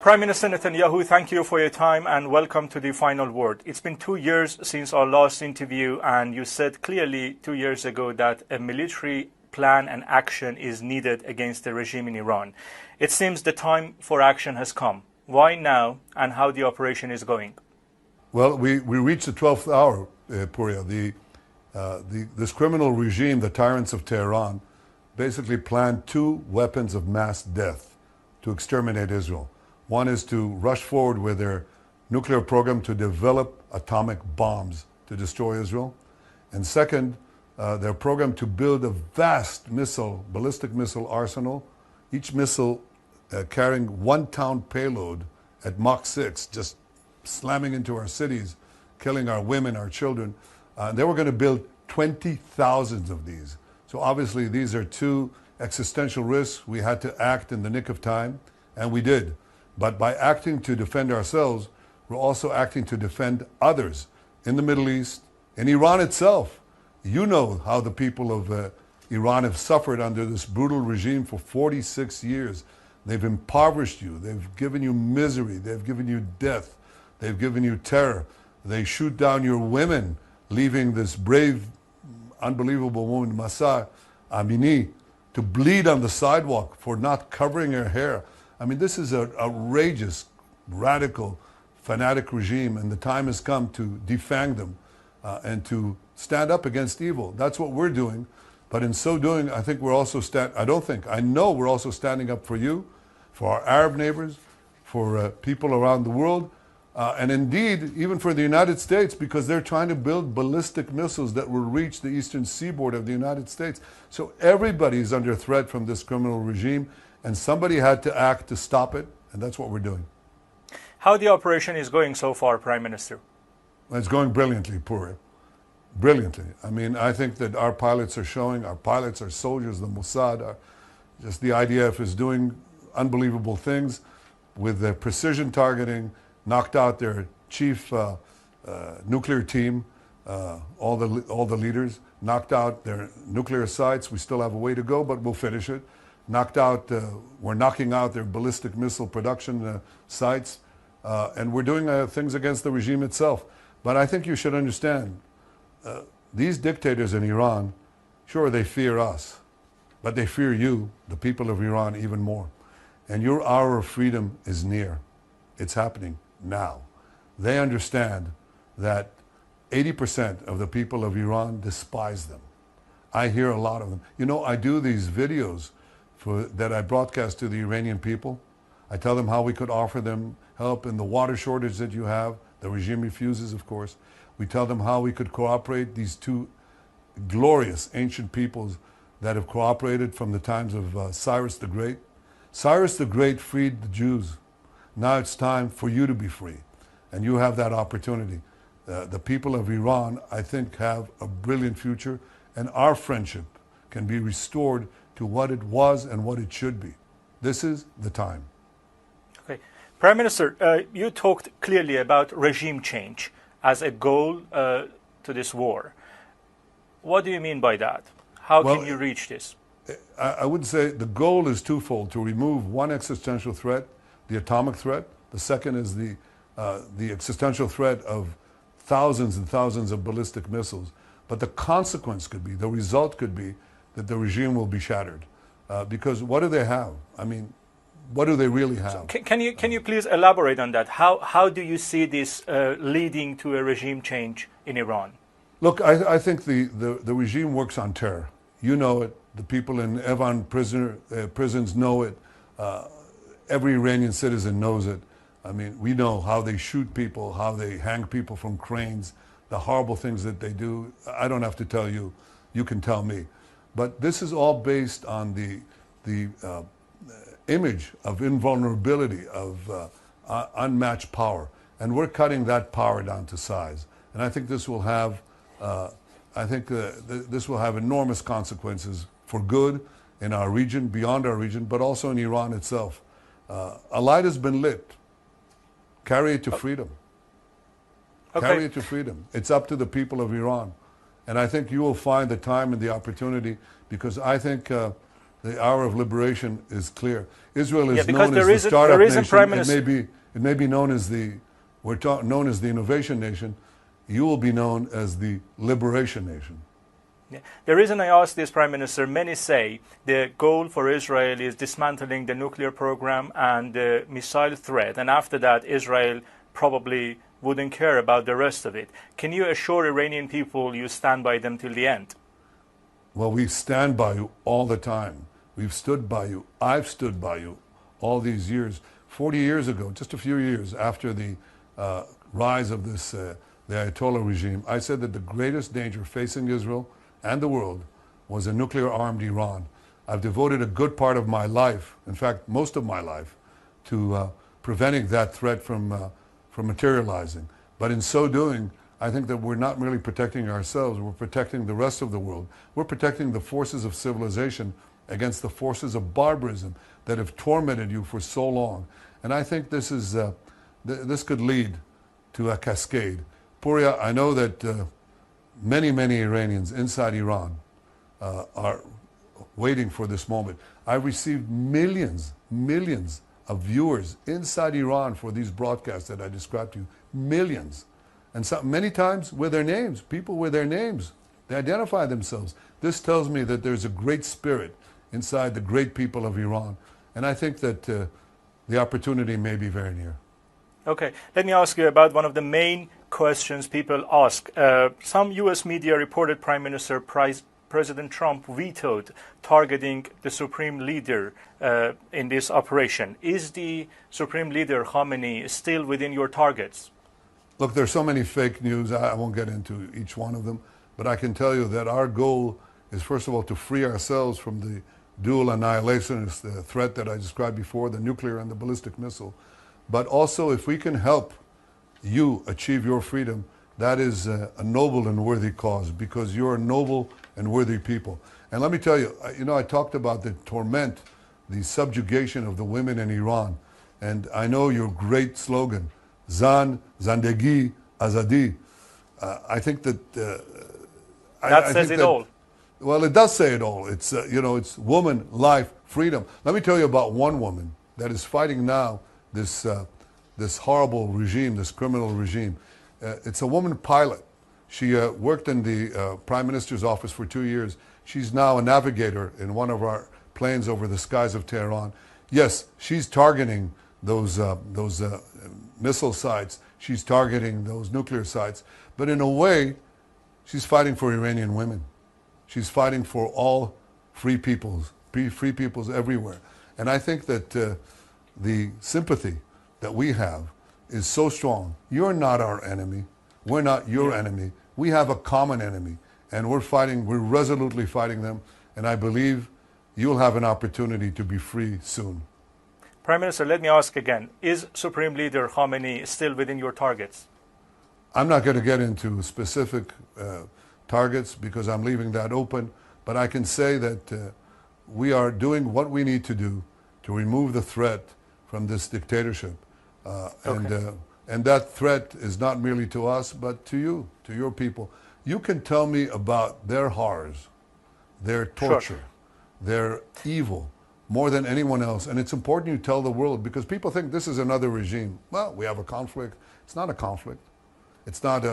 Prime Minister Netanyahu, thank you for your time and welcome to the final word. It's been 2 years since our last interview, and you said clearly 2 years ago that a military plan and action is needed against the regime in Iran. It seems the time for action has come. Why now, and how the operation is going? Well, we reached the 12th hour, Puria. This criminal regime, the tyrants of Tehran, basically planned 2 weapons of mass death to exterminate Israel. One is to rush forward with their nuclear program to develop atomic bombs to destroy Israel. And second, their program to build a vast ballistic missile arsenal, each missile carrying 1-ton payload at Mach 6, just slamming into our cities, killing our women, our children. They were going to build 20,000 of these. So obviously these are 2 existential risks. We had to act in the nick of time, and we did. But by acting to defend ourselves, we're also acting to defend others in the Middle East, in Iran itself. You know how the people of Iran have suffered under this brutal regime for 46 years. They've impoverished you. They've given you misery. They've given you death. They've given you terror. They shoot down your women, leaving this brave, unbelievable woman, Mahsa Amini, to bleed on the sidewalk for not covering her hair. I mean, this is an outrageous, radical, fanatic regime, and the time has come to defang them and to stand up against evil. That's what we're doing. But in so doing, I think we're also I know we're also standing up for you, for our Arab neighbors, for people around the world, and indeed, even for the United States, because they're trying to build ballistic missiles that will reach the eastern seaboard of the United States. So everybody is under threat from this criminal regime, and somebody had to act to stop it, and that's what we're doing. How the operation is going so far, Prime Minister? It's going brilliantly, Puri. Brilliantly. I mean, I think that our pilots, our soldiers, the Mossad, just the IDF is doing unbelievable things with their precision targeting, knocked out their chief nuclear team, all the leaders, knocked out their nuclear sites. We still have a way to go, but we'll finish it. We're knocking out their ballistic missile production sites, and we're doing things against the regime itself. But I think you should understand, these dictators in Iran, sure, they fear us, but they fear you, the people of Iran, even more. And your hour of freedom is near. It's happening now. They understand that 80% of the people of Iran despise them. I hear a lot of them. You know, I do these videos that I broadcast to the Iranian people. I tell them how we could offer them help in the water shortage that you have. The regime refuses, of course. We tell them how we could cooperate, these 2 glorious ancient peoples that have cooperated from the times of Cyrus the Great. Cyrus the Great freed the Jews. Now it's time for you to be free, and you have that opportunity. The people of Iran, I think, have a brilliant future, and our friendship can be restored to what it was and what it should be. This is the time. Okay. Prime Minister, you talked clearly about regime change as a goal to this war. What do you mean by that? How can you reach this? I would say the goal is twofold: to remove one existential threat, the atomic threat. The second is the existential threat of thousands and thousands of ballistic missiles. But the consequence could be, the result could be, that the regime will be shattered. Because what do they have? I mean, what do they really have? So can you please elaborate on that? How do you see this leading to a regime change in Iran? Look, I think the regime works on terror. You know it. The people in Evan prisons know it. Every Iranian citizen knows it. I mean, we know how they shoot people, how they hang people from cranes, the horrible things that they do. I don't have to tell you. You can tell me. But this is all based on the image of invulnerability, of unmatched power. And we're cutting that power down to size. And I think this will have, this will have enormous consequences for good in our region, beyond our region, but also in Iran itself. A light has been lit. Carry it to freedom. Okay. Carry it to freedom. It's up to the people of Iran. And I think you will find the time and the opportunity, because I think The hour of liberation is clear. Israel is because known as there the startup nation. Prime Minister. It may be known as known as the innovation nation. You will be known as the liberation nation. Yeah. The reason I ask this, Prime Minister, many say the goal for Israel is dismantling the nuclear program and the missile threat, and after that Israel probably wouldn't care about the rest of it. Can you assure Iranian people you stand by them till the end? Well, we stand by you all the time. We've stood by you. I've stood by you all these years. 40 years ago, just a few years after the rise of the Ayatollah regime, I said that the greatest danger facing Israel and the world was a nuclear-armed Iran. I've devoted a good part of my life, in fact, most of my life, to preventing that threat from materializing. But in so doing, I think that we're not merely protecting ourselves, we're protecting the rest of the world. We're protecting the forces of civilization against the forces of barbarism that have tormented you for so long. And I think this could lead to a cascade. Pouria, I know that many Iranians inside Iran are waiting for this moment. I've received millions of viewers inside Iran for these broadcasts that I described to you. Millions. And many times with their names, people with their names. They identify themselves. This tells me that there's a great spirit inside the great people of Iran. And I think that the opportunity may be very near. Okay, let me ask you about one of the main questions people ask. Some U.S. media reported Prime Minister President Trump vetoed targeting the Supreme Leader in this operation. Is the Supreme Leader Khamenei still within your targets? Look, there's so many fake news. I won't get into each one of them, but I can tell you that our goal is, first of all, to free ourselves from the dual annihilationist threat that I described before, the nuclear and the ballistic missile. But also, if we can help you achieve your freedom, that is a noble and worthy cause, because you're a noble and worthy people. And let me tell you, I talked about the torment, the subjugation of the women in Iran. And I know your great slogan, Zan, Zandegi, Azadi. I think that... that says it all. Well, it does say it all. It's, it's woman, life, freedom. Let me tell you about one woman that is fighting now this horrible regime, this criminal regime. It's a woman pilot. She worked in the Prime Minister's office for 2 years. She's now a navigator in one of our planes over the skies of Tehran. Yes, she's targeting those missile sites. She's targeting those nuclear sites. But in a way, she's fighting for Iranian women. She's fighting for all free peoples everywhere. And I think that the sympathy that we have is so strong. You're not our enemy. We're not your enemy. We have a common enemy. And we're resolutely fighting them. And I believe you'll have an opportunity to be free soon. Prime Minister, let me ask again. Is Supreme Leader Khamenei still within your targets? I'm not going to get into specific targets because I'm leaving that open. But I can say that we are doing what we need to do to remove the threat from this dictatorship. And that threat is not merely to us, but to you, to your people. You can tell me about their horrors, their torture, their evil, more than anyone else. And it's important you tell the world, because people think this is another regime. Well, we have a conflict. It's not a conflict. It's not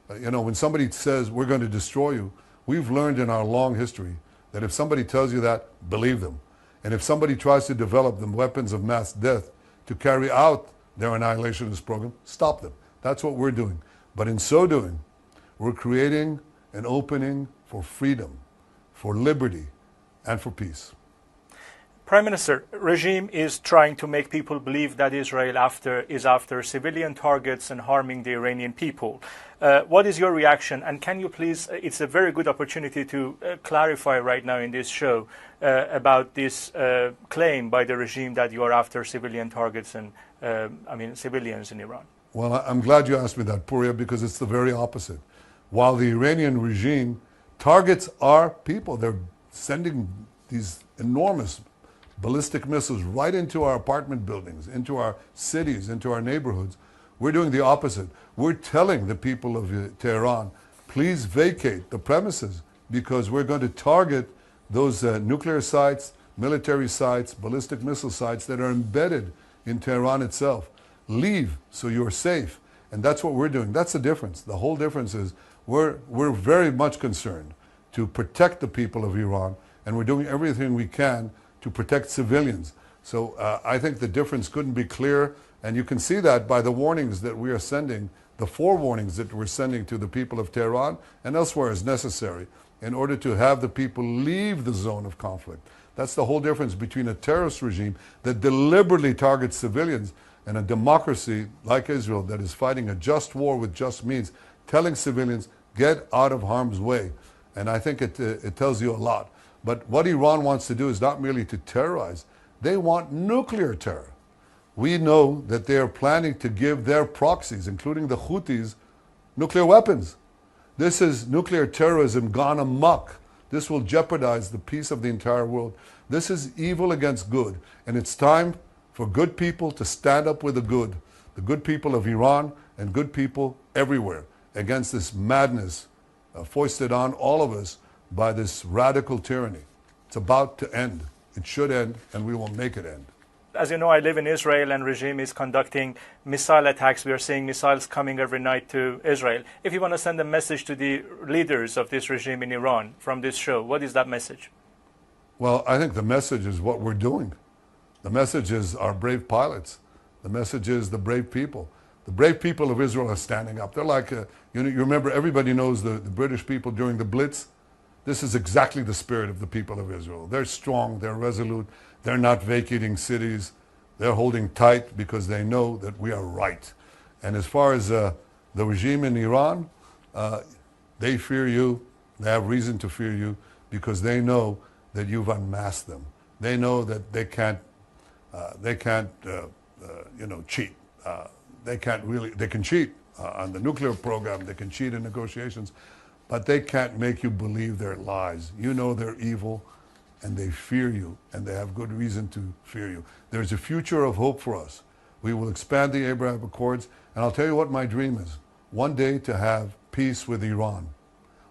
when somebody says we're going to destroy you, we've learned in our long history that if somebody tells you that, believe them. And if somebody tries to develop the weapons of mass death to carry out their annihilationist program, stop them. That's what we're doing. But in so doing, we're creating an opening for freedom, for liberty, and for peace. Prime Minister, regime is trying to make people believe that Israel is after civilian targets and harming the Iranian people. What is your reaction? And can you please, it's a very good opportunity to clarify right now in this show about this claim by the regime that you are after civilian targets and, civilians in Iran. Well, I'm glad you asked me that, Pouria, because it's the very opposite. While the Iranian regime targets our people, they're sending these enormous ballistic missiles right into our apartment buildings, into our cities, into our neighborhoods. We're doing the opposite. We're telling the people of Tehran, please vacate the premises, because we're going to target those nuclear sites, military sites, ballistic missile sites that are embedded in Tehran itself. Leave so you're safe. And that's what we're doing. That's the difference. The whole difference is we're very much concerned to protect the people of Iran, and we're doing everything we can to protect civilians. So I think the difference couldn't be clearer, and you can see that by the warnings that we are sending, the 4 warnings that we're sending to the people of Tehran and elsewhere as necessary in order to have the people leave the zone of conflict. That's the whole difference between a terrorist regime that deliberately targets civilians and a democracy like Israel that is fighting a just war with just means, telling civilians, get out of harm's way. And I think it tells you a lot. But what Iran wants to do is not merely to terrorize. They want nuclear terror. We know that they are planning to give their proxies, including the Houthis, nuclear weapons. This is nuclear terrorism gone amok. This will jeopardize the peace of the entire world. This is evil against good. And it's time for good people to stand up with the good people of Iran and good people everywhere against this madness foisted on all of us by this radical tyranny. It's about to end. It should end, and we will make it end. As you know, I live in Israel, and regime is conducting missile attacks. We are seeing missiles coming every night to Israel. If you want to send a message to the leaders of this regime in Iran from this show, what is that message? Well, I think the message is what we're doing. The message is our brave pilots. The message is the brave people. The brave people of Israel are standing up. They're like, you remember, everybody knows the British people during the Blitz. This is exactly the spirit of the people of Israel. They're strong, they're resolute, they're not vacating cities. They're holding tight because they know that we are right. And as far as the regime in Iran, they fear you. They have reason to fear you because they know that you've unmasked them. They know that they can't cheat. They can cheat on the nuclear program, they can cheat in negotiations, but they can't make you believe their lies. You know they're evil, and they fear you, and they have good reason to fear you. There's a future of hope for us. We will expand the Abraham Accords, and I'll tell you what my dream is. One day to have peace with Iran.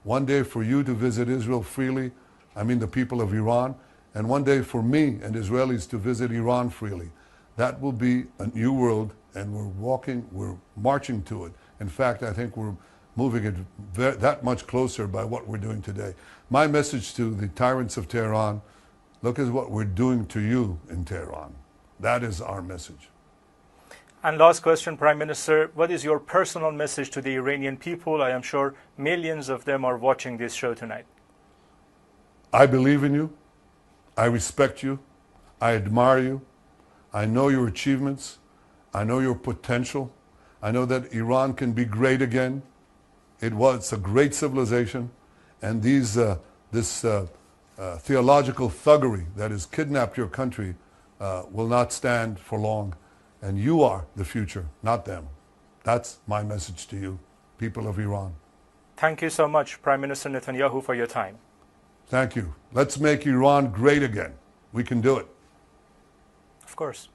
One day for you to visit Israel freely, I mean the people of Iran, and one day for me and Israelis to visit Iran freely. That will be a new world, and we're marching to it. In fact, I think we're moving it that much closer by what we're doing today. My message to the tyrants of Tehran, look at what we're doing to you in Tehran. That is our message. And last question, Prime Minister, what is your personal message to the Iranian people? I am sure millions of them are watching this show tonight. I believe in you. I respect you. I admire you. I know your achievements. I know your potential. I know that Iran can be great again. It's a great civilization. And this theological thuggery that has kidnapped your country will not stand for long. And you are the future, not them. That's my message to you, people of Iran. Thank you so much, Prime Minister Netanyahu, for your time. Thank you. Let's make Iran great again. We can do it. Of course.